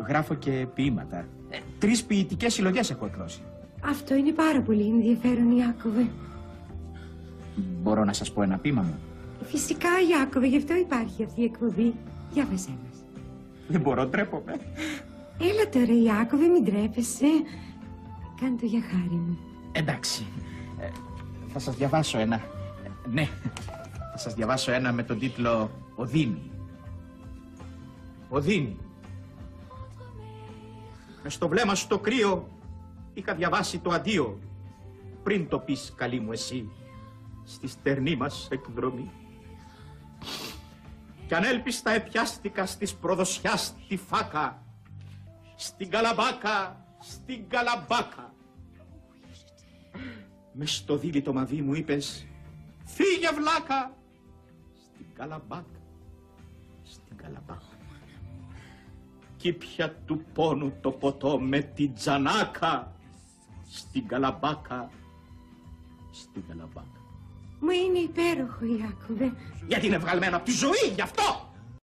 Γράφω και ποίηματα. 3 ποιητικές συλλογές έχω εκδώσει. Αυτό είναι πάρα πολύ ενδιαφέρον, Ιάκωβε. Μπορώ να σας πω ένα ποίημα μου? Φυσικά, Ιάκωβε, γι' αυτό υπάρχει αυτή η εκπομπή. Διάβασέ μας. Δεν μπορώ, ντρέπομαι. Έλα τώρα, Ιάκωβε, μην τρέπεσαι. Κάνε το για χάρη μου. Εντάξει. Θα σας διαβάσω ένα. Ναι, θα σας διαβάσω ένα με τον τίτλο «Οδύνη». Οδύνη. Μες στο βλέμμα σου το κρύο είχα διαβάσει το αντίο πριν το πεις, καλή μου, εσύ, στη στερνή μας εκδρομή. Κι ανέλπιστα επιάστηκα στις προδοσιάς τη φάκα, στην καλαμπάκα, στην καλαμπάκα. Μες στο δίλητο μαβί μου είπες, φύγε βλάκα, στην καλαμπάκα, στην καλαμπάκα. Κι πια του πόνου το ποτό με την τζανάκα, στην καλαμπάκα, στην καλαμπάκα. Μα είναι υπέροχο, Ιάκωβε. Γιατί είναι βγαλμένο από τη ζωή, γι' αυτό!